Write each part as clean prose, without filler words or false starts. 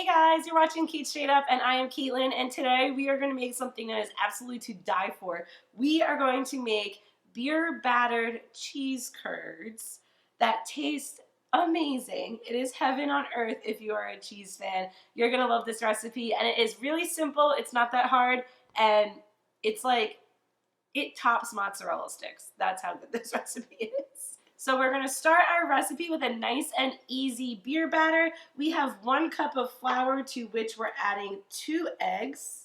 Hey guys, you're watching Cait Straight Up and I am Caitlin, and today we are going to make something that is absolutely to die for. We are going to make beer battered cheese curds that taste amazing. It is heaven on earth if you are a cheese fan. You're going to love this recipe, and it is really simple. It's not that hard, and it's like it tops mozzarella sticks. That's how good this recipe is. So we're going to start our recipe with a nice and easy beer batter. We have 1 cup of flour, to which we're adding 2 eggs.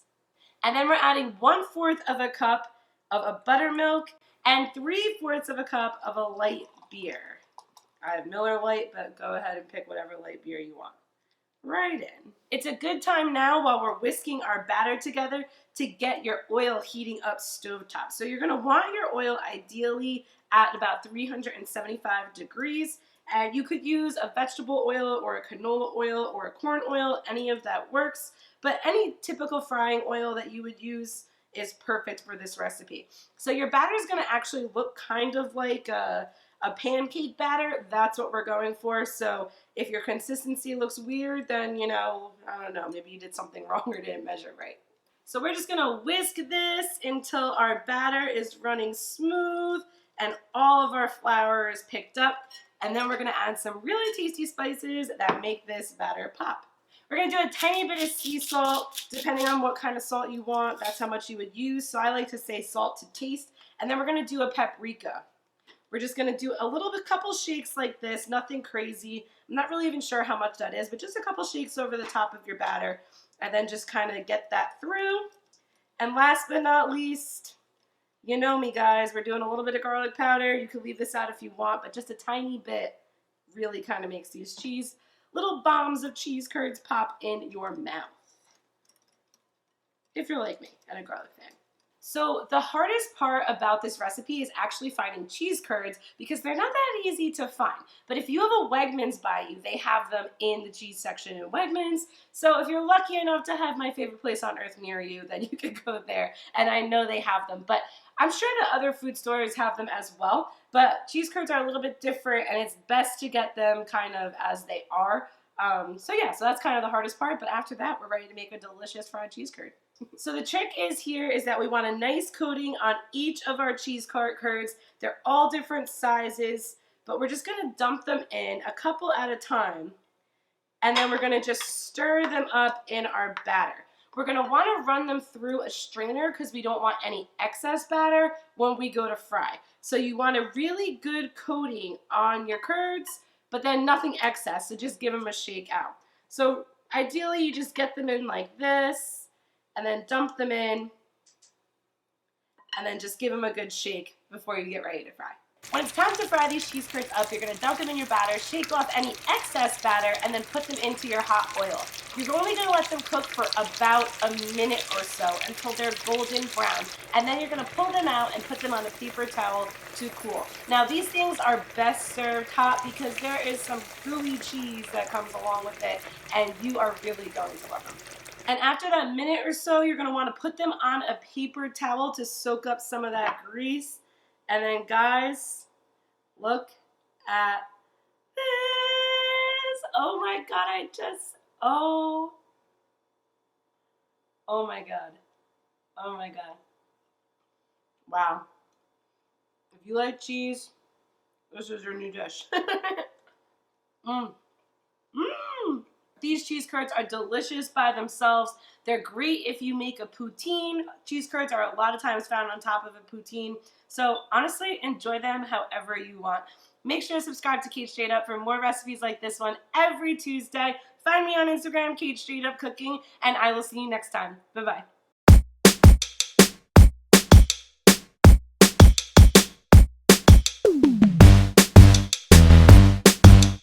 And then we're adding 1/4 of a cup of a buttermilk and 3/4 of a cup of a light beer. I have Miller Lite, but go ahead and pick whatever light beer you want. Right in. It's a good time now, while we're whisking our batter together, to get your oil heating up stovetop. So you're going to want your oil ideally at about 375 degrees, and you could use a vegetable oil or a canola oil or a corn oil. Any of that works, but any typical frying oil that you would use is perfect for this recipe. So your batter is going to actually look kind of like a pancake batter. That's what we're going for. So if your consistency looks weird, then, you know, I don't know, maybe you did something wrong or didn't measure right. So we're just going to whisk this until our batter is running smooth and all of our flour is picked up. And then we're going to add some really tasty spices that make this batter pop. We're going to do a tiny bit of sea salt, depending on what kind of salt you want. That's how much you would use. So I like to say salt to taste. And then we're going to do a paprika. We're just going to do a couple shakes like this, nothing crazy. I'm not really even sure how much that is, but just a couple shakes over the top of your batter, and then just kind of get that through. And last but not least, you know me guys, we're doing a little bit of garlic powder. You can leave this out if you want, but just a tiny bit really kind of makes these little bombs of cheese curds pop in your mouth, if you're like me and a garlic fan. So the hardest part about this recipe is actually finding cheese curds, because they're not that easy to find. But if you have a Wegmans by you, they have them in the cheese section in Wegmans. So if you're lucky enough to have my favorite place on earth near you, then you can go there. And I know they have them. But I'm sure that other food stores have them as well. But cheese curds are a little bit different, and it's best to get them kind of as they are. So that's kind of the hardest part. But after that, we're ready to make a delicious fried cheese curd. So the trick is that we want a nice coating on each of our cheese curds. They're all different sizes, but we're just going to dump them in a couple at a time, and then we're going to just stir them up in our batter. We're going to want to run them through a strainer because we don't want any excess batter when we go to fry. So you want a really good coating on your curds, but then nothing excess, so just give them a shake out. So ideally you just get them in like this, and then dump them in, and then just give them a good shake before you get ready to fry. When it's time to fry these cheese curds up, you're going to dump them in your batter, shake off any excess batter, and then put them into your hot oil. You're only going to let them cook for about a minute or so until they're golden brown, and then you're going to pull them out and put them on a paper towel to cool. Now these things are best served hot because there is some gooey cheese that comes along with it, and you are really going to love them. And after that minute or so, you're going to want to put them on a paper towel to soak up some of that grease. And then guys, look at this. Oh my God, oh my God. Oh my God. Wow. If you like cheese, this is your new dish. These cheese curds are delicious by themselves. They're great if you make a poutine. Cheese curds are a lot of times found on top of a poutine. So honestly, enjoy them however you want. Make sure to subscribe to Cait Straight Up for more recipes like this one every Tuesday. Find me on Instagram, Cait Straight Up Cooking, and I will see you next time. Bye-bye.